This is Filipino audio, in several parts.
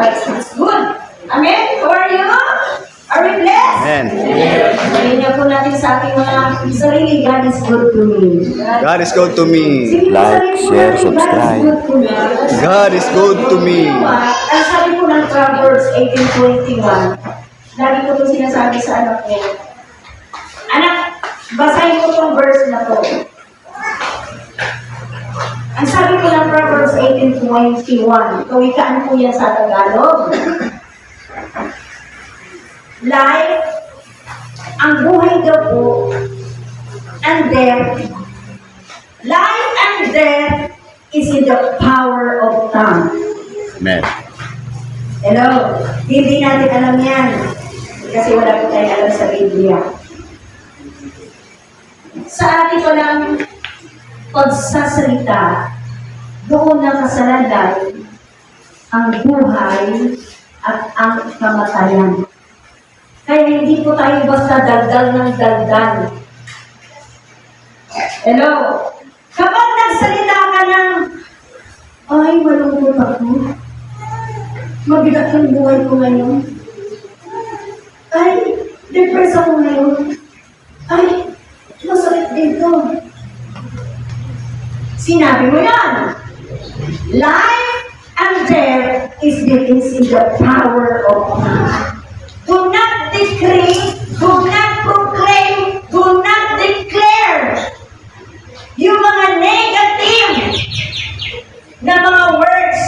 It's good. Amen? How are you? Are we blessed? Amen. Sabihin niyo po natin sa ating mga sarili, God is good to me. God is good to me. Sige po, Like, sabihin po share, natin, subscribe. God is good to me. God is good to me. You know what? Ang sabi po ng Proverbs 18:21, lagi ko ito sinasabi sa anak ko. Anak, basahin ko itong verse na to. Ang sabi ko ng Proverbs 18:21, kawikaan po yan sa Tagalog. Life, ang buhay daw po, and death, life and death is in the power of tongue. Amen. Hello? Hindi natin alam yan. Kasi wala po tayong alam sa Biblia. Sa ating walang pagsasalita, doon nakasalalay ang buhay at ang kamatayan. Kaya hindi po tayo basta dagdag ng dagdag. Hello? Kapag nagsalita ka ng, ay, malungkot ako. Mabigat ang buhay ko ngayon. Ay, depress ako ngayon. Ay, masakit dito. Sinabi mo yan. Life and death is in the power of God. Do not decree, do not proclaim, do not declare yung mga negative na mga words,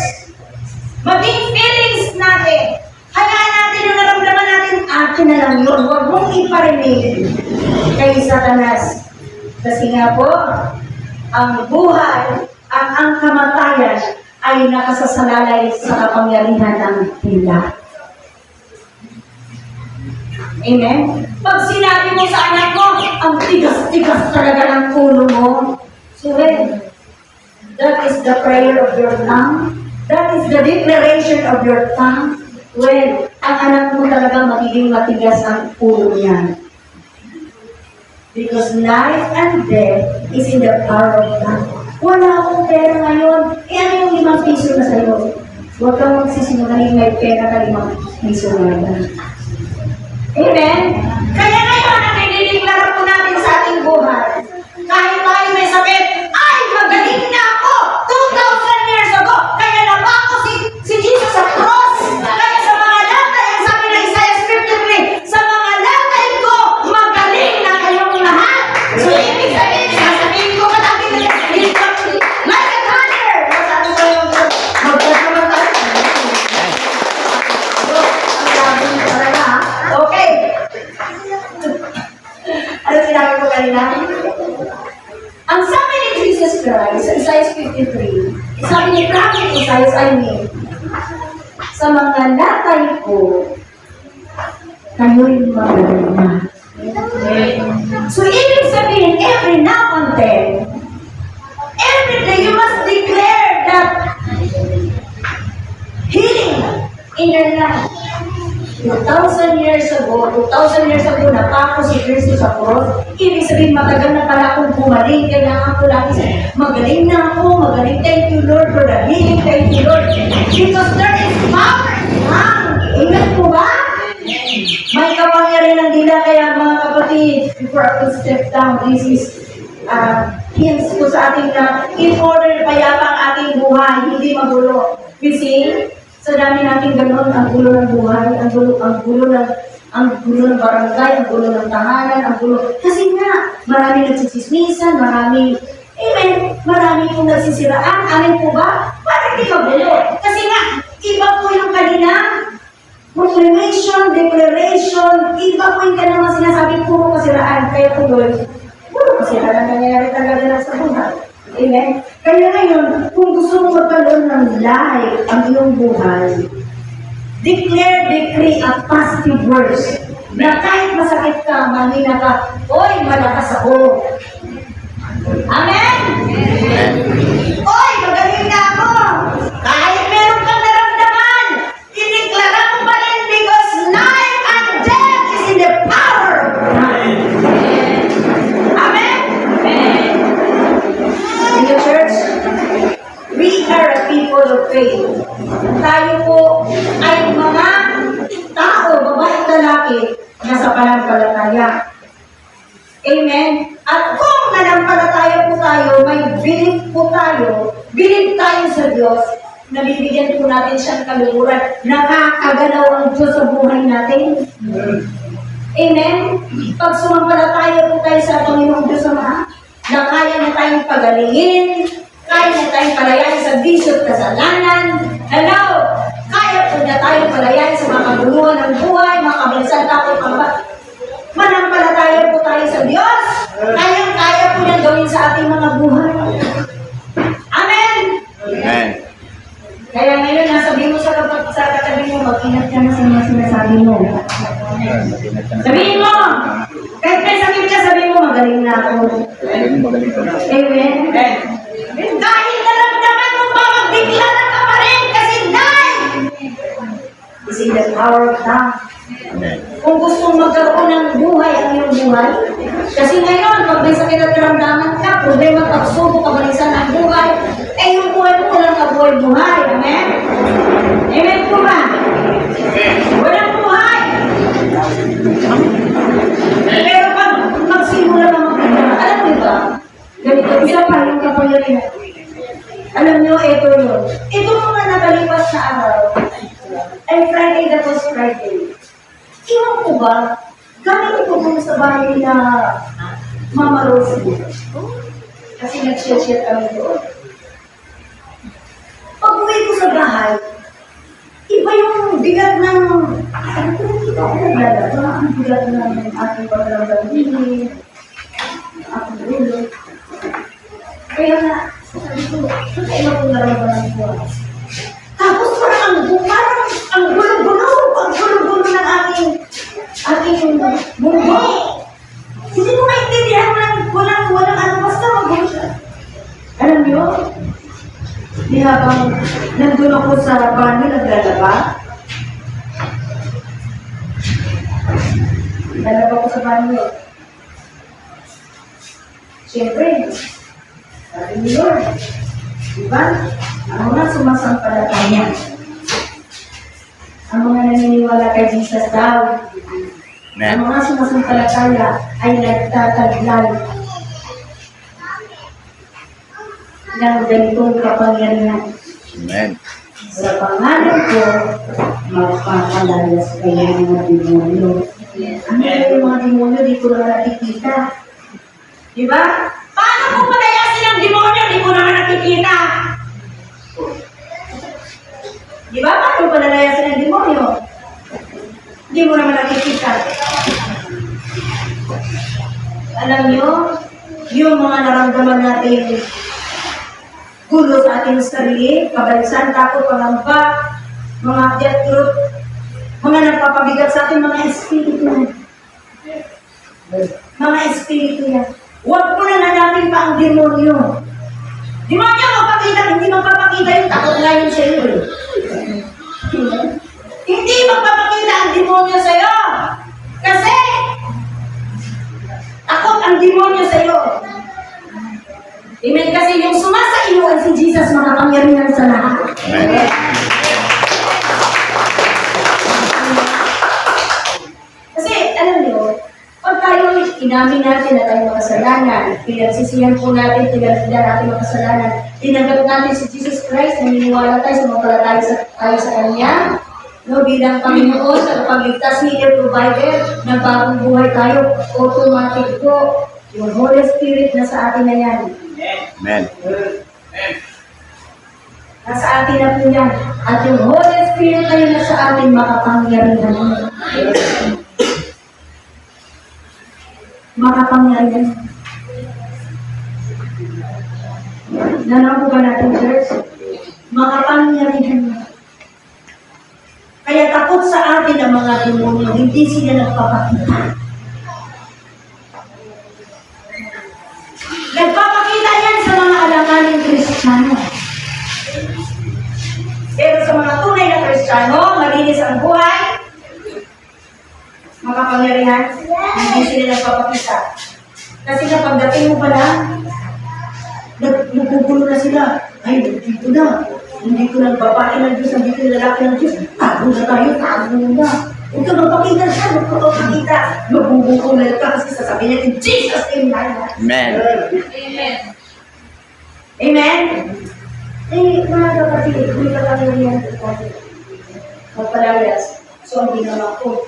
maging feelings natin. Hayaan natin yung naramdaman natin, akin na lang yun. Huwag mong iparinig kay Satanas. Kasi nga po, ang buhay, ang kamatayan ay nakasasalalay sa kapangyarihan ng tila. Amen? Pag sinabi mo sa anak mo, ang tigas-tigas talaga ng ulo mo, sure, that is the prayer of your tongue. That is the declaration of your tongue. Well, ang anak mo talaga magiging matigas ang ulo niya. Because life and death is in the power of God. Wala akong pera ngayon. Ano yung 5 piso na sa'yo? Huwag kang magsisinungaling, may pera ka 5 piso ngayon. Amen? Kaya ngayon, ang nilideklara po natin sa ating buhay. Kahit tayo may sakit, ay, magaling na ako! 2,000 years ago, kaya napako si Jesus sa cross. Kaya sa mga latay, ang sabi ng Isaiah 53, sa mga latay ko, magaling na kayong lahat. So, ibig sabihin, sasabihin ko ka natin, like a thunder! Masabi ko yung magkakaroon tayo. Ang sabi ko talaga, ha? Okay. Ano sinabi ko kanina? Ang sabi ni Jesus Christ sa Isaiah 53, sabi ni Prophet Isaiah, sa mga latay ko, kayo'y magaling na. So, ibig sabihin, every now and then, every day, you must declare that healing in your life. 2,000 years ago, napako si Kristo sa cross. Ibig sabihin, matagal na pala akong bumaling. Kailangan ko lagi magaling na ako, magaling. Thank you, Lord, for the healing. Thank you, Lord. Because there is power in tongue. Amen po ba? May kapangyarihan ng dila. Kaya mga kapatid, before I will step down, this is hints ko sa ating na in order payapa ang ating buhay, hindi magulo. You see? Sa dami natin gano'n, ang gulo ng buhay, ang gulo ng barangay, ang gulo ng tahanan, ang gulo. Kasi nga, marami nagsisismisan, marami pong nagsisiraan. Amin po ba? Bakit di magulo? Kasi nga, iba po yung kanina, proclamation, declaration, iba po yung kanina sinasabi, puro kasiraan. Kaya po doon, puro kasiraan nangyayari talaga na sa buhay. Amen? Kaya ngayon, kung gusto mo magkaroon ng life ang iyong buhay, decree a positive words na kahit masakit ka, mahina ka, oy, malakas ako. Amen? Amen. Oy, magaling na ako. Kahit meron kang naramdaman, ideklara mo pa rin because life and death is in the power of God. Amen? In the church, we are a people of faith. Tayo po pananampalataya. Amen? At kung nanampalataya po tayo, may bilib tayo sa Diyos, nabibigyan po natin siyang kaluluran, nakakagalaw ang Diyos sa buhay natin. Amen? Pag sumampalataya po tayo sa Panginoong Diyos Ama, na kaya na tayong pagalingin, kaya na tayong palayain sa bisyo at kasalanan. Hello! Kaya po na tayong palayain sa mga kaguluhan ng buhay, mga kabansan, takot, manampalataya po tayo sa Diyos. Kaya po niyang gawin sa ating mga buhay. Amen! Amen. Kaya ngayon, nasabi mo sa katabi mo, mag-ingat ka na sa mga sinasabi mo. Sabihin mo! Kahit may sakit ka, sabihin mo, magaling na ako. Amen? Dahil naramdaman mo pa, magbigla ka pa rin kasi dahil is in the power of God. Amen. Kung gusto mong magkaroon ng buhay ang iyong buhay, kasi ngayon, pag may sakit at karamdaman ka, problema, pagsubok, kabalisan ng buhay, eh yung buhay mo walang kabuhay-buhay. Amen? Amen po ba? Walang buhay. Pero pag magsimula na magkita, alam niyo ba? Ganito, isa pa yung kapangyarihan. Alam niyo, ito yun. Ito mga nakalipas na araw, ay Friday that was Friday. Iwan ko ba, galing ko dun sa bahay na Mama Rosie. Kasi nag-share kami doon. Pag uwi ko sa bahay, iba yung bigat ng, ano ko hindi ko naglalaba, ang bigat ng ating paglalabinin, aking ulo. Kaya nga, sabi ko, kailan ko nararamdaman ko. Tapos parang ang gulo-gulo ng aking bubo. Hindi ko maintindihan walang ano, basta magulo siya. Alam niyo, di habang nandun ako sa banyo, naglalaba. Naglalaba ko sa banyo. Siyempre, sabi ni Lord, diba? Ang mga sumasampalataya, ang mga naniniwala kay Jesus daw, ang mga sumasampalataya ay nagtataglay ng ganitong kapangyarihan. Amen. Sa pangalan ko, magpapalalas kayo ng mga demonyo. Ano yung mga demonyo, di ko naman nakikita. Diba? Paano kung palayasin ng demonyo, di ko naman nakikita? Diba? Paano palayasin ng demonyo? Di mo naman nakikita. Alam nyo, yung mga naramdaman natin gulo sa ating sarili, kabalisan, takot, pangamba, mga death root, mga nagpapabigat sa ating mga espiritu. Mga espiritu yan. Huwag mo na hanapin pa ang demonyo. Demonyo, hindi magpapakita yung takot ngayon sa iyo. Hindi magpapakita ang demonyo sa iyo. Kasi, takot ang demonyo sa iyo. Amen. Kasi yung sumasailuan si Jesus, makapangyarihan sa lahat. Amen. Kasi, alam niyo, pag tayo inamin natin na tayo makasalanan, pinagsisihan po natin, tinagda natin makasalanan, tinanggap natin si Jesus Christ, naniniwala tayo, sumampalataya tayo sa Kanya, no, bilang Panginoon, sa pagligtas, healer, provider, na bagong buhay tayo, automatic po, yung Holy Spirit na sa atin na yan. Amen. Nasa atin na po yan. At yung Holy Spirit na yun na sa atin, makapangyarihan. Makapangyarihan. Nanaw po ba natin, church? Makapangyarihan. Kaya takot sa atin ang mga demonyo, hindi sila nagpapakita. Nagpapakita yan sa mga alanganing Kristiyano. Pero sa mga tunay na Kristiyano, malinis ang buhay, makapangyarihan, hindi sila nagpapakita. Kasi kapag dating mo pala, nagpupulo na sila. Ay, dito na. Hindi ko nagbabae ng Diyos, hindi ko lalaki ng Diyos. Tago na tayo, tago na. Huwag ka magpakita siya, huwag ka magpakita. Mabubukulan ka kasi sasabihin natin, Jesus name na. Amen. Amen. Amen? Eh, mga kapatid, may katangyarihan ko magpalayas. So, ang ginawa ko,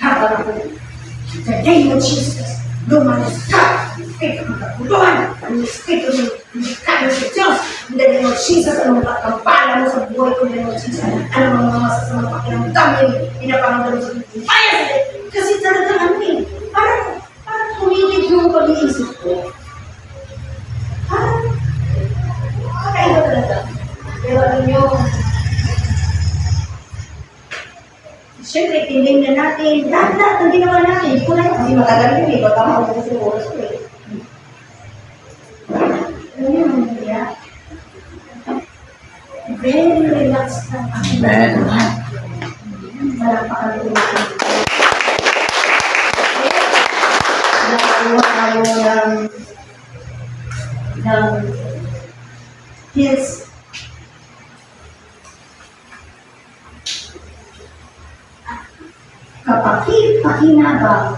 habang ako, in the name of Jesus, lumalas ka! Speak of the Lord! And speak of the kindness of Diyos! In the name of Jesus, anong pagkampala mo sa buhay ko, in the name of Jesus, anong mga masasamang pakiramdam yun, pinaparamdam mo sa buhay. Kasi talagang ano eh, parang tumilig yung pag-iisip ko. Kakaiba talaga. Pero alam nyo, siyempre, tinig na natin, lahat ng ginawa natin, hindi ko na kasi matagal yun eh, baka ako sa oras ko eh. Alam nyo, Maria, very relaxed lang ako. Amen. Malapakan ko natin. Nakakuha tayo ng his pakinabang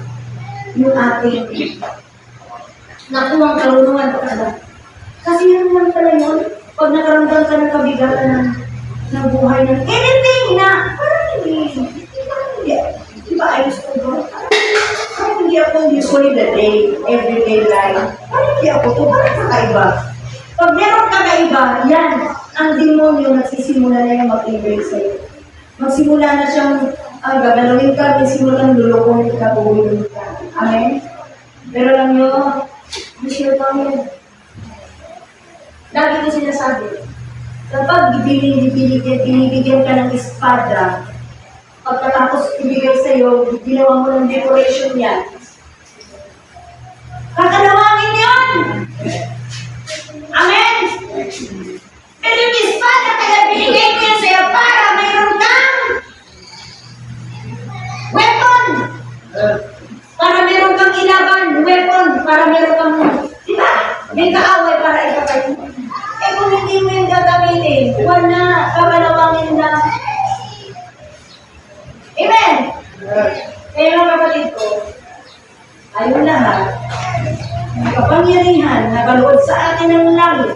yung ating nakuwang karunungan pala. Kasi yun lang pala yun, pag nakaramdam ka ng kabigatan ng buhay ng anything na parang hindi ba ayos ko ba? Parang hindi ako usually the day, everyday life. Parang hindi ako to, parang kakaiba. Pag meron kakaiba, yan, ang demonyo nagsisimula na yung mag-invade sa'yo. Magsimula na siyang gagalawin ka, magsimula ng lulukuhin ka, buhuyin ka. Amen? Pero alam nyo, Mr. Panginoon, lagi ko sinasabi, kapag binibigyan ka ng espada, pagkatapos ibigay sa'yo, ginawa mo ng decoration yan. Kakalawangin yun! Amen? Pero yung espada, kaya binigay ko yan sa'yo para mayroon kang weapon! Para mayroon kang ilaban, weapon, para mayroon kang, di ba? May kaaway para ipatay. Eh kung hindi mo yung gagamitin, wala, kakalawangin na. Amen! Kaya mga kapatid ko, ayun lahat, ang kapangyarihan na kaluod sa atin ng langit,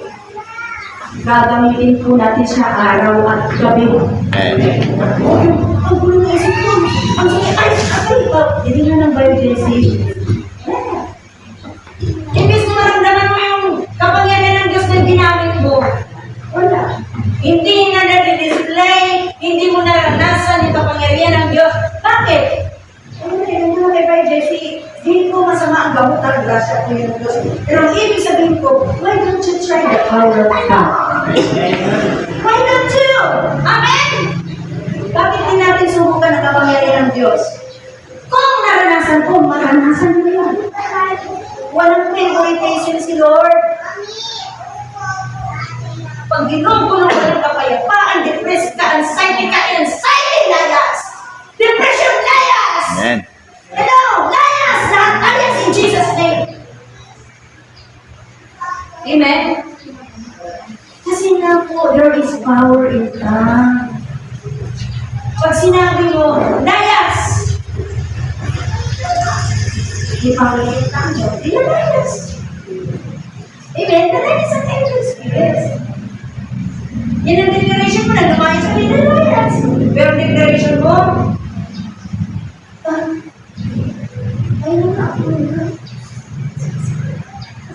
gagamitin po natin siya araw at gabi. Ang gulo na isip ko, ang sakit, ay, hindi nga ng Bible-Jesse. Imbis na maramdaman mo yung kapangyarihan ng Diyos na ginamit mo, wala. Hindi na nadi-display, hindi mo naranasan yung kapangyarihan ng Diyos. Bakit? Yung mga kay Jesse, hindi ko masama ang gamot at grasya ko yung Diyos. Pero ang ibig sabihin ko, why don't you try the power of God? Why don't you? Amen? Bakit din natin subukan ang kapangyarihan ng Diyos? Kung naranasan ko, maranasan mo yun. Walang favoritation si Lord. Pag ginugulo ka ng kapayapaan, depressed ka, anxiety, layas! Depression, layas! Amen. Hello, layas! Lahat layas in Jesus' name. Amen? Kasi nga po, there is power in God. Pag sinabi mo, layas! Hindi pa rin yung tango, di na layas. Amen? Layas ang evil spirits. Yan ang declaration mo, nagkamayan sa layas. Pero declaration mo, ayun na ako na.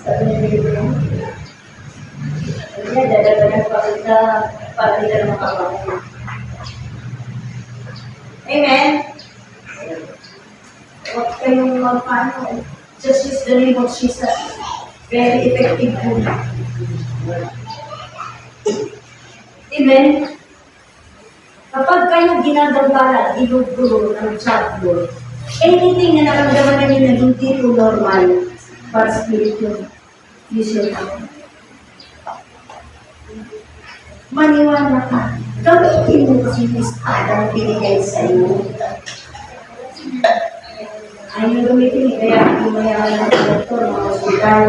Sabi niya, bigyan mo. Sabi niya, dadagdagan pa kita para hindi ka na makabago. Amen? Huwag kayong magpano. Just use the name of Jesus. Very effective po. Amen? Kapag kayo ginagambala, ginugulo ng chatbot, anything na naramdaman namin na hindi po normal para spiritual, use your power. Maniwala ka. Gamitin mo kasi yung espada na binigay sa iyo. Ayaw gamitin, kaya hindi mayaman ng doktor, mga hospital.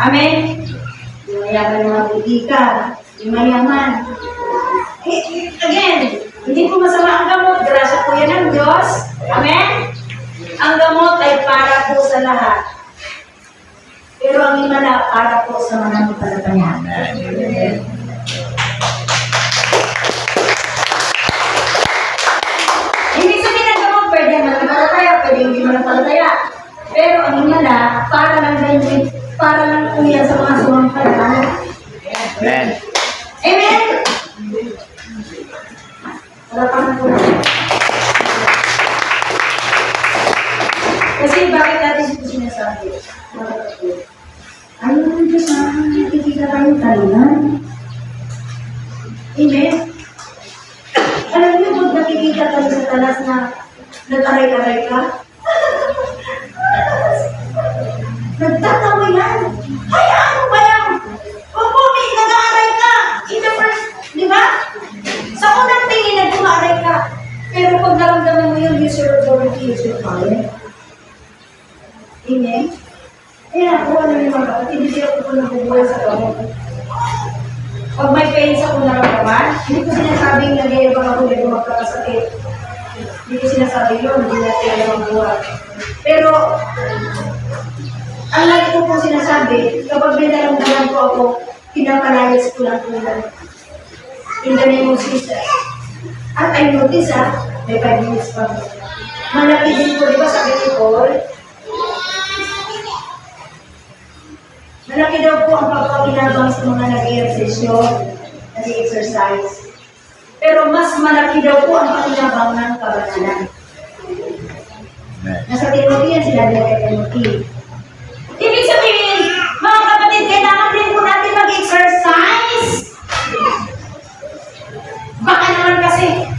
Amen? Hindi mayaman ng mga butika. Hindi mayaman. Again, Ang gamot ay para po sa lahat. Pero ang himala para po sa mga mananampalataya. Amen. Ibig sabihin ng gamot, pwede mananampalataya, pwede hindi mananampalataya. Pero ang himala, para lang din, para lang po yan sa mga sumampalataya. Amen. Amen? Wala po natin. Kasi bakit natin ito sinasabi? Ayaw ng Diyos na nakikita tayong talunan. Amen? Alam niyo, pag nakikita tayo sa talas na nag-aray-aray ka, nagtatawa yan. Ay, ano ba yan? Opo, may nag-aaray ka. In the first, di ba? Sa unang tingin, nag-aaray ka. Pero pag naramdaman mo yung user authority, is your power. Amen? Kaya ako, ano yung mga kapatid, hindi ako po nabubuhay sa gamot. Pag may pain sa kung naramdaman, hindi ko sinasabing nag-iibang ako, hindi ko magkakasakit. Hindi ko sinasabi yun, hindi natin ang buhay. Pero, ang lagi ko pong sinasabi, kapag may naramdaman ko ako, pinapalayas ko lang po lang. In the name of Jesus. At I notice may 5 minutes pa. Malaki din po, di ba sabi ni Paul? Malaki daw po ang pagpakinabang sa mga nag-i-exercisyo, nag-i-exercise. Pero mas malaki daw po ang pakinabang ng kabanalan. Amen. Nasa Timothy yan sila kay Timothy. Ibig sabihin, mga kapatid, kailangan din po natin mag-exercise. Baka naman kasi,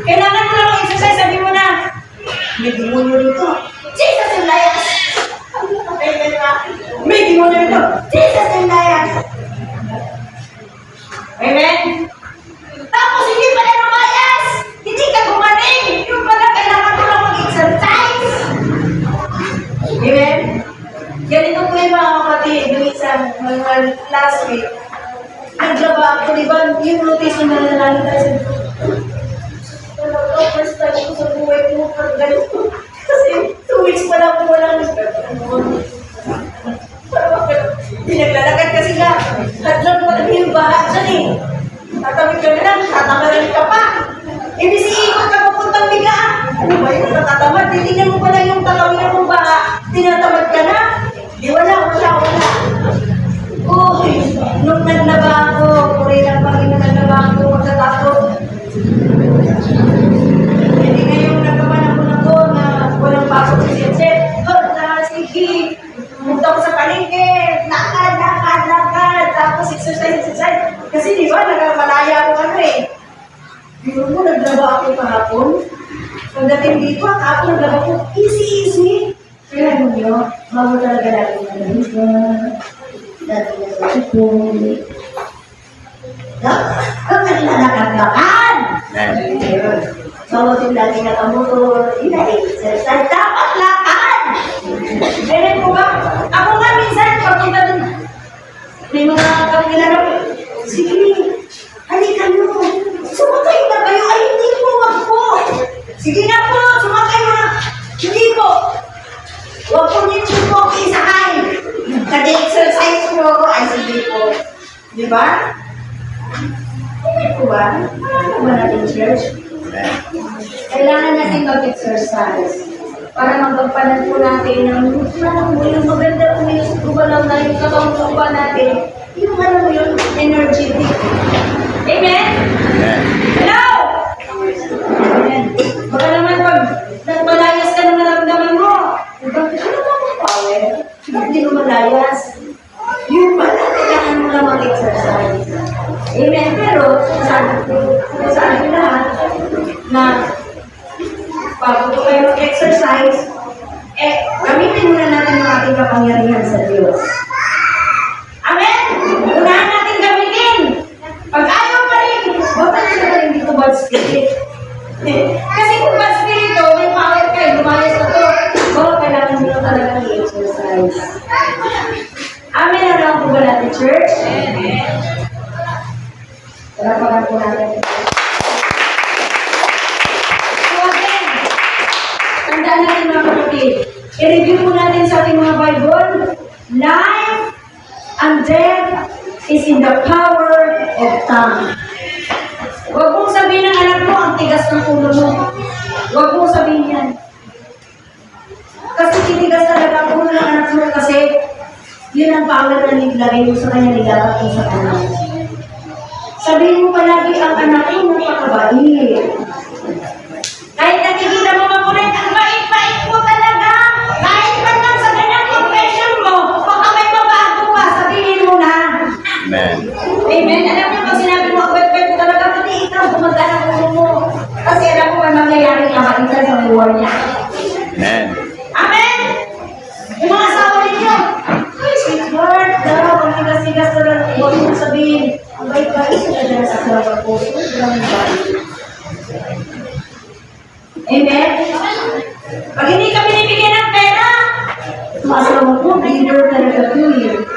kailangan mo lang mag-exercise, sabi mo na, may demonyo dito. Jesus yung layas. May demonyo dito. Jesus yung layas. Amen? Tapos hindi pala lumayas. Hindi ka gumaling. Yung pala kailangan mo lang mag-exercise. Amen? Ganito po yung mga kapatid, yung isang last week, naglaba ako, di ba, yung notice na nananalig tayo sa talaga, first time ko sa buhay ko, pag ganito. Kasi 2 weeks pa lang po walang pinaglalakad kasi nga, hadlang mo lang yung bahat dyan eh. Tatawid ka na lang, tatamarin ka pa. Ibig ikot ka papuntang bigaan. Ano ba yun? Natatamad. Titignan mo pala yung tatawiran mong baka. Tinatamad ka na. Di wala. Uy, nung naglaba ako, puri ng Panginoon, naglaba ako, magtatapos. Hindi ngayong nagkaman ako na to na walang pasok si Siyempre. Sige, pumunta ko sa palengke, lakad. Tapos exercise. Kasi di ba, nagmalaya ako eh. Biro mo, naglaba ako kahapon. Pagdating dito, ako naglaba ko, easy. Kaya nyo, bago talaga natin nalaliga. Dati na sa sipon. Ang naglalakad-lakad! Bawat yung lagi nakamotor, ina-exercise, dapat lakad! Ganyan po ba? Ako nga minsan, pagpunta dun, may mga kakilala ko, sige, halika nyo, sumakay na kayo, ay hindi po, wag po. Sige na po, sumakay na. Hindi po. Wag po nito po ako isakay. Nag-exercise po ako, ay sige po. Di ba? Hindi po ba? Ano ba natin, church? Kailangan natin mag-exercise para magpagpanan po natin ng yung maganda umilos gumalaw na yung katawan pa natin. Yung ano mo yun, energetic. Amen? Hello? Amen. Baka naman pag nagmalayas ka ng naramdaman mo, bakit ano ba ang power? Bakit di mo malayas? Yung pala, kailangan mo lang mag-exercise. Amen. Pero, saan ko lahat na bago ko kayo mag-exercise, gamitin muna natin ang ating kapangyarihan sa Diyos. Amen? Unahan natin gamitin. Pag ayaw pa rin, baka na siya rin dito bad spirit. Kasi kung bad spirit to, may power kayo, lumayas na to. Kailangan nyo talaga i-exercise. Amen na lang po ba natin, church? Amen. Talapagan po natin. So again, tandaan natin mga kapatid. I-review po natin sa ating mga Bible. Life and death is in the power of tongue. Huwag mong sabihin ng anak mo, ang tigas ng ulo mo. Huwag mong sabihin yan. Kasi titigas talaga ang ulo ng anak mo kasi yun ang power na nilagay mo sa kanya, nilapat mo sa kanya. Sabihin mo palagi ang anak mo napakabait. Kahit nakikita mo makulit, ang bait-bait mo talaga. Kahit man lang sa ganyang confession mo, baka may mabago pa, sabihin mo na. Amen. Amen. Alam niyo, pag sinabi mo, ang bait-bait mo talaga, pati ikaw, gumagana ang ulo mo. Kasi alam mo, may mangyayari na makita sa buwan niya. Amen. Amen! Yung mga asawa ninyo, ay, sweetheart, daw, ang tigas-tigas na lang, huwag mo sabihin, ang bait-bait sila dyan sa asawa ko, sobrang bait. Amen? Pag hindi ka binibigyan ng pera, ang asawa ko, leader talaga to you.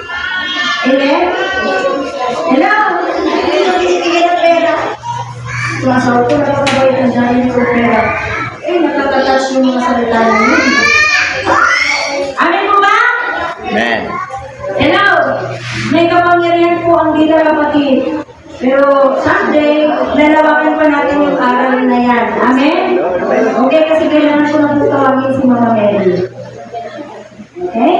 Amen? Hello? Hindi ka binibigyan ng pera. Ang asawa ko, nakakabait ang dahil ng pera. Eh, nakakatouch yung mga salita niyo. Amen mo ba? Amen. Hello? May kapangyarihan po ang dila kapatid. Pero someday, lalawakan pa natin yung aral na yan. Amen? Okay, kasi kailangan ko na po tawagin si Mama Mary. Okay?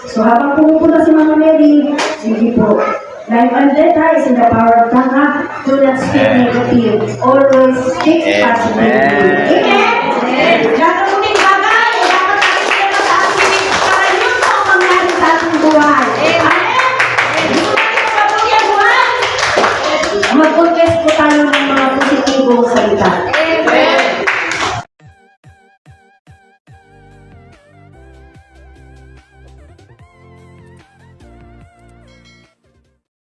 So habang pumupunta si Mama Mary, sige po. Life and death is in the power of tongue. Do not speak negative. Always speak positive. Amen? Lahat ng muling bagay, dapat natin sila sa ating para yun po ang mangyari sa ating buhay. Amen? Gusto natin magpatuloy ang buhay? Mag-confess po tayo